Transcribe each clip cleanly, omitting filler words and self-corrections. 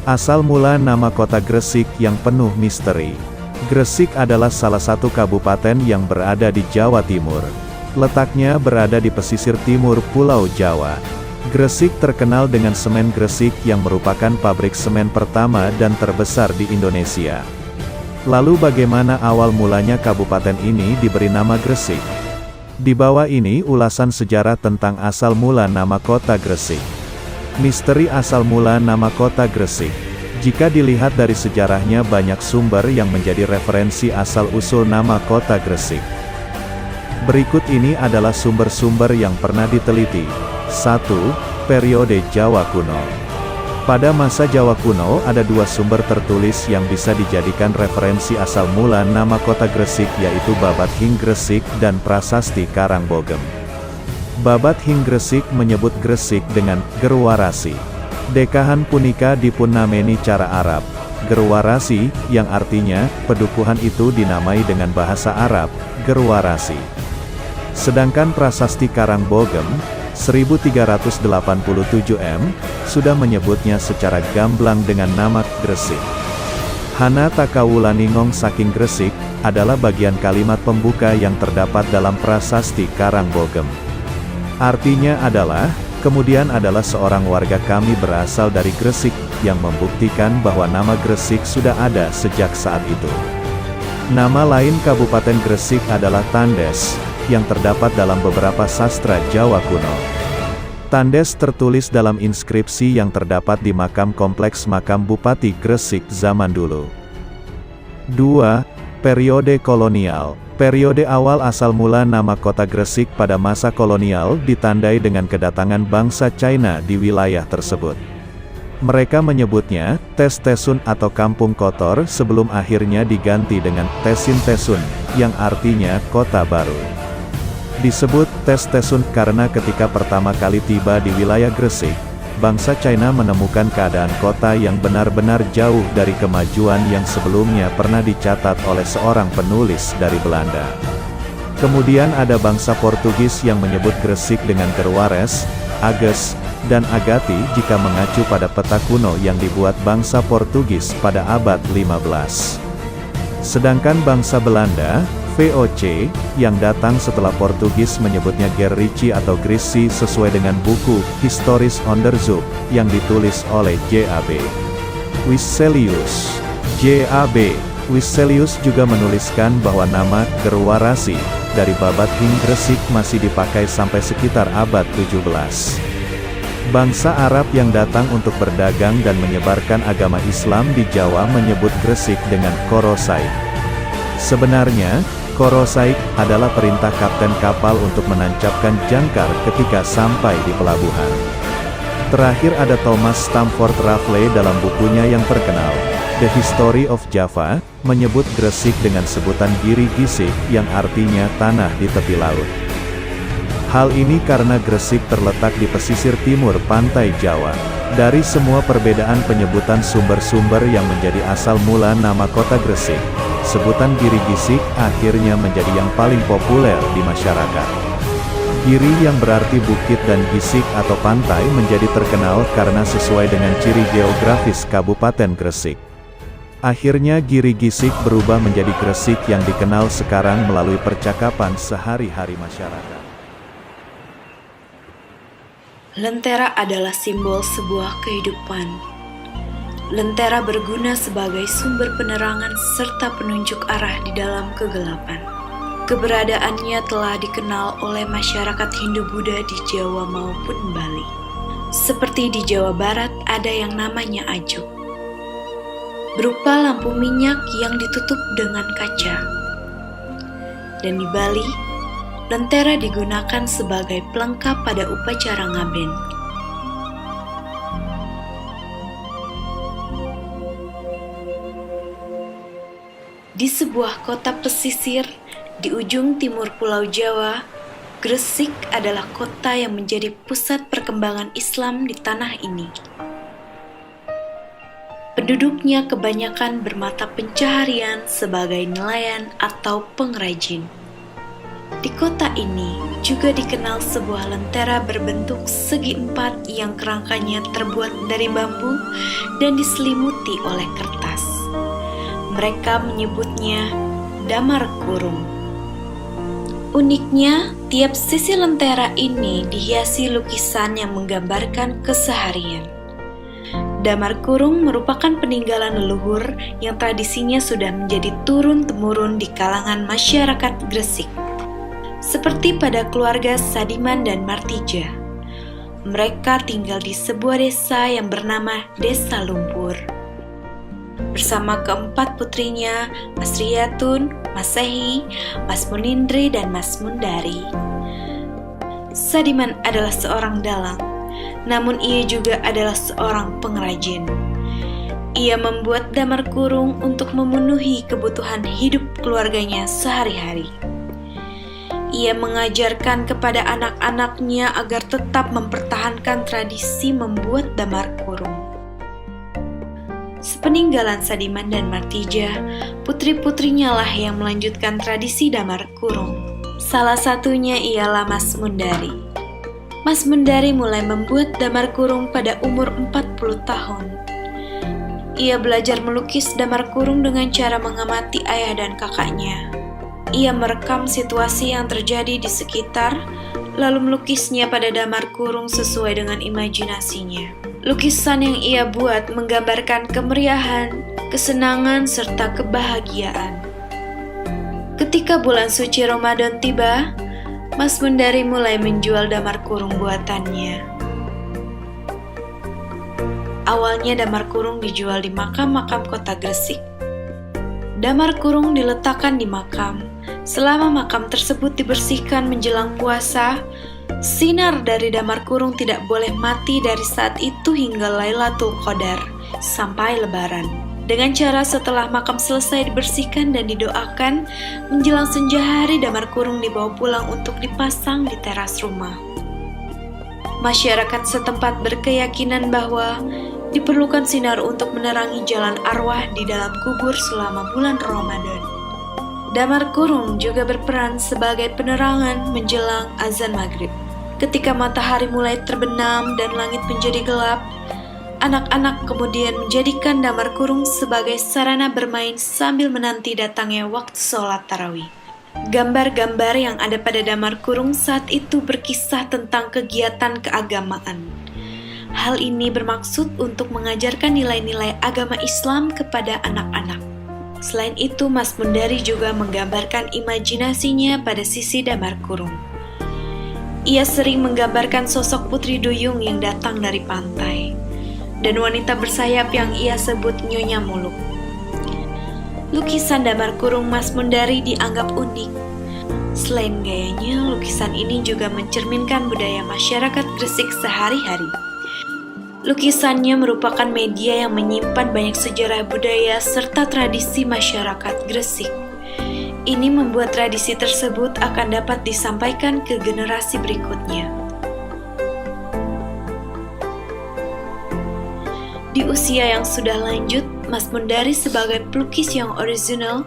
Asal mula nama kota Gresik yang penuh misteri. Gresik adalah salah satu kabupaten yang berada di Jawa Timur. Letaknya berada di pesisir timur Pulau Jawa. Gresik terkenal dengan semen Gresik yang merupakan pabrik semen pertama dan terbesar di Indonesia. Lalu bagaimana awal mulanya kabupaten ini diberi nama Gresik? Di bawah ini ulasan sejarah tentang asal mula nama kota Gresik. Misteri asal mula nama kota Gresik. Jika dilihat dari sejarahnya banyak sumber yang menjadi referensi asal-usul nama kota Gresik. Berikut ini adalah sumber-sumber yang pernah diteliti. 1. Periode Jawa Kuno. Pada masa Jawa kuno ada dua sumber tertulis yang bisa dijadikan referensi asal mula nama kota Gresik yaitu Babad Hing Gresik dan Prasasti Karangbogem. Babad Hing Gresik menyebut Gresik dengan Gerwarasi. Dekahan punika dipunnameni cara Arab. Gerwarasi, yang artinya, pedukuhan itu dinamai dengan bahasa Arab, Gerwarasi. Sedangkan Prasasti Karangbogem, 1387 m, sudah menyebutnya secara gamblang dengan nama Gresik. Hana Takawulaningong saking Gresik, adalah bagian kalimat pembuka yang terdapat dalam Prasasti Karangbogem. Artinya adalah, kemudian adalah seorang warga kami berasal dari Gresik, yang membuktikan bahwa nama Gresik sudah ada sejak saat itu. Nama lain Kabupaten Gresik adalah Tandes, yang terdapat dalam beberapa sastra Jawa kuno. Tandes tertulis dalam inskripsi yang terdapat di makam kompleks makam Bupati Gresik zaman dulu. 2. Periode kolonial. Periode awal asal mula nama kota Gresik pada masa kolonial ditandai dengan kedatangan bangsa China di wilayah tersebut. Mereka menyebutnya Tes Tesun atau Kampung Kotor sebelum akhirnya diganti dengan Tesin Tesun, yang artinya kota baru. Disebut Tes Tesun karena ketika pertama kali tiba di wilayah Gresik, bangsa China menemukan keadaan kota yang benar-benar jauh dari kemajuan yang sebelumnya pernah dicatat oleh seorang penulis dari Belanda. Kemudian ada bangsa Portugis yang menyebut Gresik dengan Gerwares, Ages, dan Agati jika mengacu pada peta kuno yang dibuat bangsa Portugis pada abad 15. Sedangkan bangsa Belanda, VOC, yang datang setelah Portugis menyebutnya Gerrici atau Grisi sesuai dengan buku Historisch Onderzoek yang ditulis oleh J.A.B. Wiselius. J.A.B. Wiselius juga menuliskan bahwa nama Gerwarasi dari Babad Hing Gresik masih dipakai sampai sekitar abad 17. Bangsa Arab yang datang untuk berdagang dan menyebarkan agama Islam di Jawa menyebut Gresik dengan Korosaik. Sebenarnya, Korosaik adalah perintah kapten kapal untuk menancapkan jangkar ketika sampai di pelabuhan. Terakhir ada Thomas Stamford Raffles dalam bukunya yang terkenal, The History of Java, menyebut Gresik dengan sebutan Giri Gisik yang artinya tanah di tepi laut. Hal ini karena Gresik terletak di pesisir timur pantai Jawa. Dari semua perbedaan penyebutan sumber-sumber yang menjadi asal mula nama kota Gresik, sebutan Giri Gisik akhirnya menjadi yang paling populer di masyarakat. Giri yang berarti bukit dan gisik atau pantai menjadi terkenal karena sesuai dengan ciri geografis Kabupaten Gresik. Akhirnya Giri Gisik berubah menjadi Gresik yang dikenal sekarang melalui percakapan sehari-hari masyarakat. Lentera adalah simbol sebuah kehidupan. Lentera berguna sebagai sumber penerangan serta penunjuk arah di dalam kegelapan. Keberadaannya telah dikenal oleh masyarakat Hindu-Buddha di Jawa maupun Bali. Seperti di Jawa Barat ada yang namanya ajuk, berupa lampu minyak yang ditutup dengan kaca. Dan di Bali, lentera digunakan sebagai pelengkap pada upacara ngaben. Di sebuah kota pesisir di ujung timur Pulau Jawa, Gresik adalah kota yang menjadi pusat perkembangan Islam di tanah ini. Penduduknya kebanyakan bermata pencaharian sebagai nelayan atau pengrajin. Di kota ini juga dikenal sebuah lentera berbentuk segi empat yang kerangkanya terbuat dari bambu dan diselimuti oleh kertas. Mereka menyebutnya damar kurung. Uniknya, tiap sisi lentera ini dihiasi lukisan yang menggambarkan keseharian. Damar kurung merupakan peninggalan leluhur yang tradisinya sudah menjadi turun-temurun di kalangan masyarakat Gresik. Seperti pada keluarga Sadiman dan Martija, mereka tinggal di sebuah desa yang bernama Desa Lumpur. Bersama keempat putrinya, Mas Riyatun, Mas Sehi, Mas Munindri, dan Mas Mundari. Sadiman adalah seorang dalang, namun ia juga adalah seorang pengrajin. Ia membuat damar kurung untuk memenuhi kebutuhan hidup keluarganya sehari-hari. Ia mengajarkan kepada anak-anaknya agar tetap mempertahankan tradisi membuat damar kurung. Sepeninggalan Sadiman dan Martija, putri-putrinya lah yang melanjutkan tradisi damar kurung. Salah satunya ialah Mas Mundari. Mas Mundari mulai membuat damar kurung pada umur 40 tahun. Ia belajar melukis damar kurung dengan cara mengamati ayah dan kakaknya. Ia merekam situasi yang terjadi di sekitar, lalu melukisnya pada damar kurung sesuai dengan imajinasinya. Lukisan yang ia buat menggambarkan kemeriahan, kesenangan, serta kebahagiaan. Ketika bulan suci Ramadan tiba, Mas Mundari mulai menjual damar kurung buatannya. Awalnya damar kurung dijual di makam-makam kota Gresik. Damar kurung diletakkan di makam. Selama makam tersebut dibersihkan menjelang puasa, sinar dari damar kurung tidak boleh mati dari saat itu hingga Lailatul Qadar, sampai Lebaran. Dengan cara setelah makam selesai dibersihkan dan didoakan, menjelang senja hari damar kurung dibawa pulang untuk dipasang di teras rumah. Masyarakat setempat berkeyakinan bahwa diperlukan sinar untuk menerangi jalan arwah di dalam kubur selama bulan Ramadan. Damar kurung juga berperan sebagai penerangan menjelang azan maghrib. Ketika matahari mulai terbenam dan langit menjadi gelap, anak-anak kemudian menjadikan damar kurung sebagai sarana bermain sambil menanti datangnya waktu sholat tarawih. Gambar-gambar yang ada pada damar kurung saat itu berkisah tentang kegiatan keagamaan. Hal ini bermaksud untuk mengajarkan nilai-nilai agama Islam kepada anak-anak. Selain itu, Mas Mundari juga menggambarkan imajinasinya pada sisi damar kurung. Ia sering menggambarkan sosok putri duyung yang datang dari pantai, dan wanita bersayap yang ia sebut Nyonya Muluk. Lukisan damar kurung Mas Mundari dianggap unik. Selain gayanya, lukisan ini juga mencerminkan budaya masyarakat Gresik sehari-hari. Lukisannya merupakan media yang menyimpan banyak sejarah budaya serta tradisi masyarakat Gresik. Ini membuat tradisi tersebut akan dapat disampaikan ke generasi berikutnya. Di usia yang sudah lanjut, Mas Mundari sebagai pelukis yang orisinal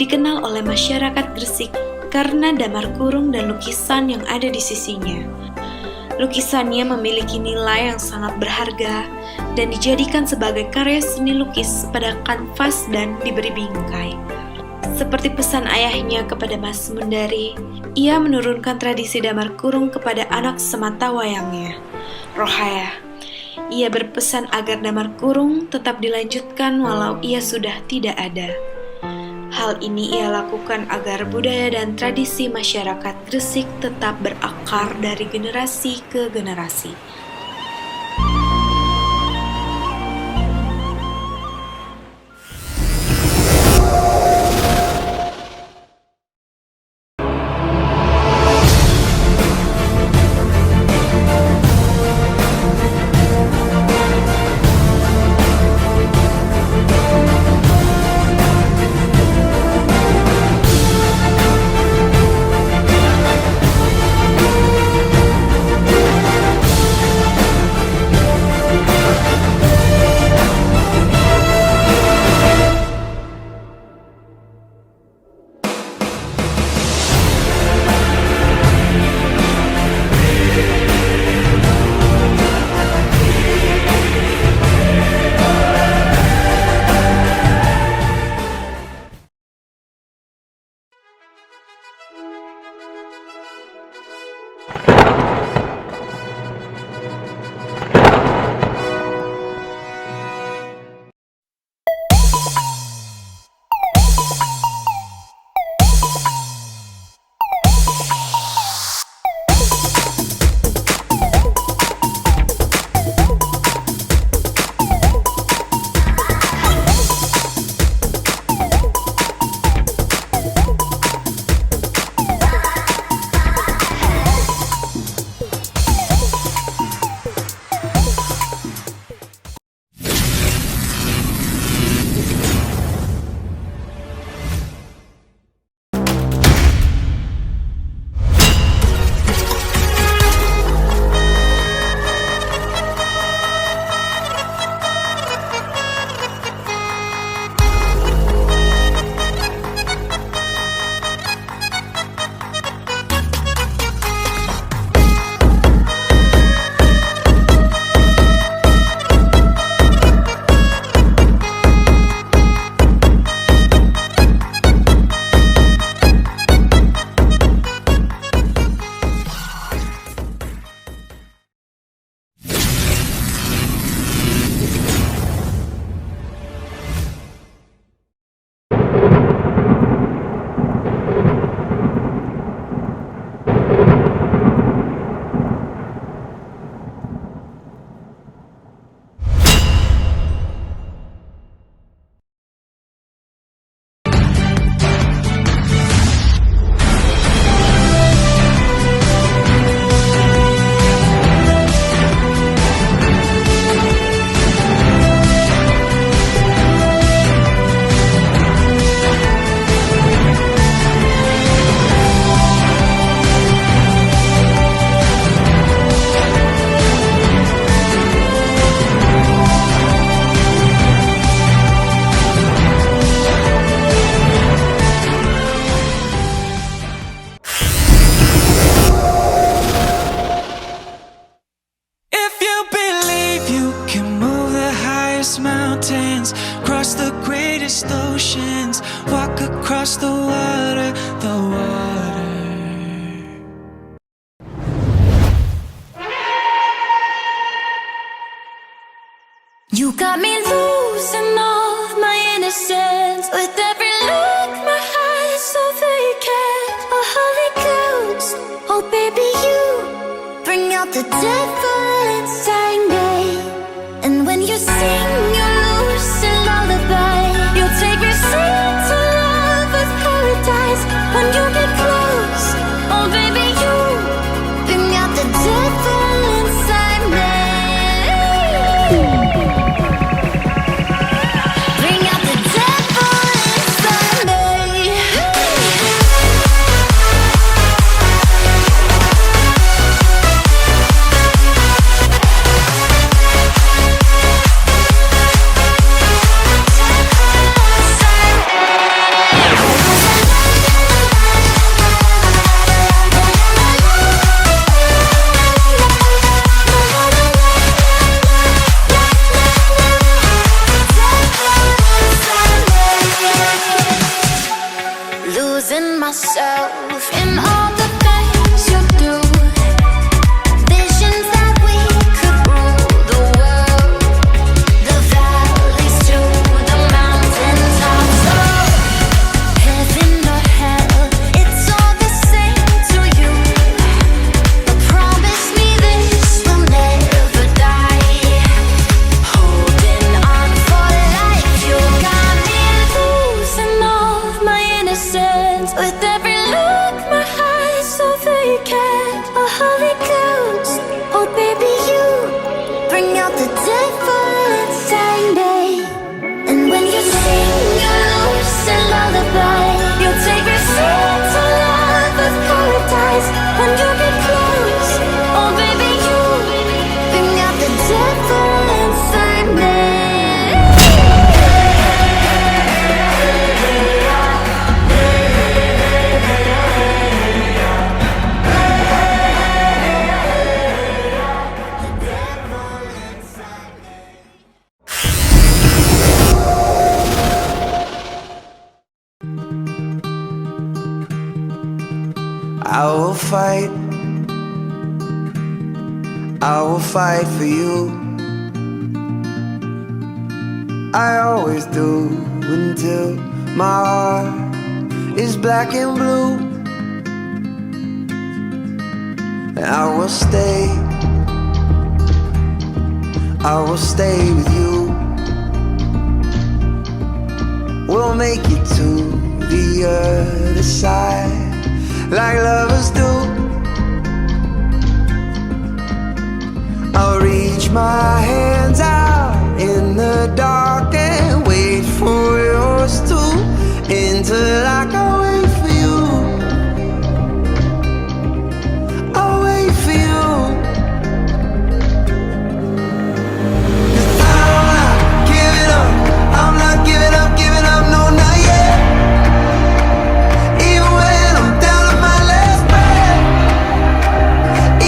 dikenal oleh masyarakat Gresik karena damar kurung dan lukisan yang ada di sisinya. Lukisannya memiliki nilai yang sangat berharga dan dijadikan sebagai karya seni lukis pada kanvas dan diberi bingkai. Seperti pesan ayahnya kepada Mas Mundari, ia menurunkan tradisi damar kurung kepada anak sematawayangnya, Rohayah. Ia berpesan agar damar kurung tetap dilanjutkan walau ia sudah tidak ada. Hal ini ia lakukan agar budaya dan tradisi masyarakat Gresik tetap berakar dari generasi ke generasi. the devil inside me. And when you sing your lucid lullaby, you'll take me straight to love with paradise. When you get close, oh baby, you bring out the devil inside me. Bring out the devil inside me. Losing myself in all the things you do. Visions that we could rule the world. The valleys to the mountaintops. Oh, heaven or hell, it's all the same to you. But promise me this will never die. Holding on for life, you got me losing all of my innocence. With every look, my eyes so vacant. A Holy Ghost, oh baby, you bring out the devil inside me. And when you sing your lucid lullaby, you'll take me straight to love with paradise. When you get close, oh baby, you bring out the devil inside me. I will fight for you. I always do until my heart is black and blue. And I will stay with you. We'll make it to the other side like lovers do. I'll reach my hands out in the dark and wait for yours too, until I can wait for you. I'll wait for you. 'Cause I'm not giving up. I'm not giving up, no, not yet. Even when I'm down to my last breath,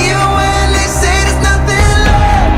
even when they say there's nothing left,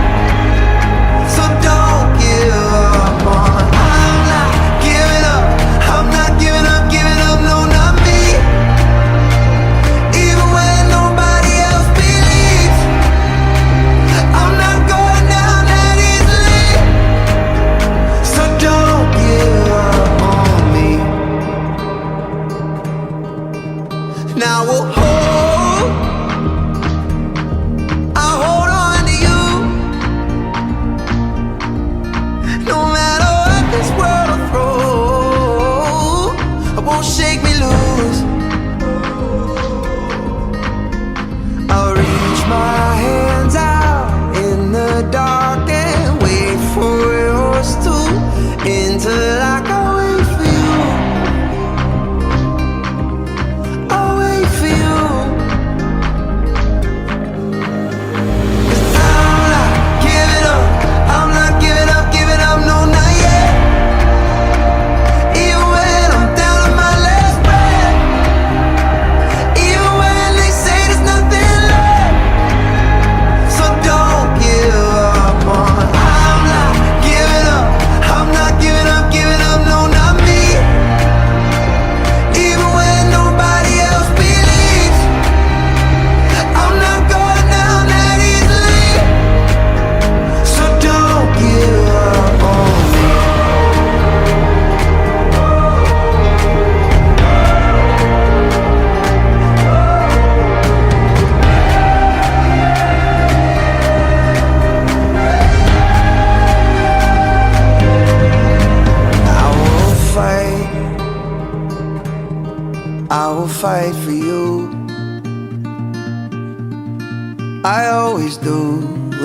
I always do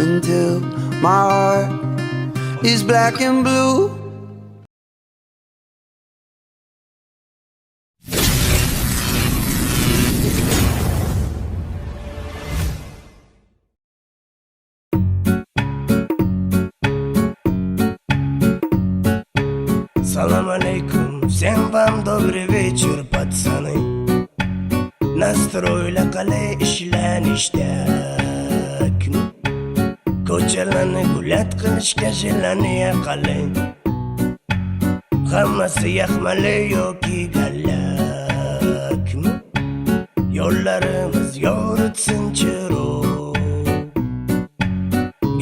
until my heart is black and blue. Салам алейкум, всем вам добрый вечер, пацаны. Nastroyla qalay ishlanishdak. Ko'chalarni gullat qilishga jillaniya qalay. Hammasi yaxmali yoki gallakmi? Yo'llarimiz yoritsin chiroq.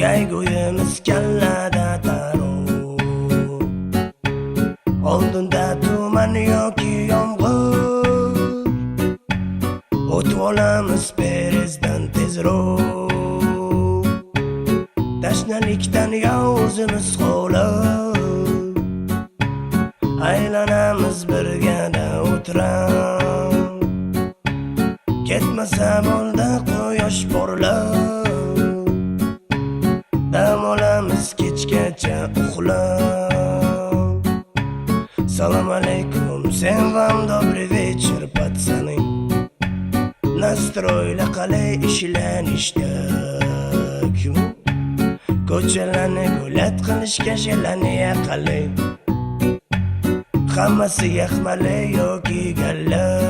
Gayguyimiz kallada taro. Oldinda tuman yoki yomg'ir, o'tib olamiz perezdan tezroq. Tashnalikdan yo o'zimiz xo'lab, aylanamiz birgada o'tirib. Ketmasa bo'ldi quyosh porlab, dam olamiz kechgacha uxlab. Салам алейкум, всем вам добрый вечер, пацаны. Nastroyla qalay ishlanishdak. Ko'chalarni gullat qilishga jillaniya qalay. Hammasi yaxmali yoki gallak.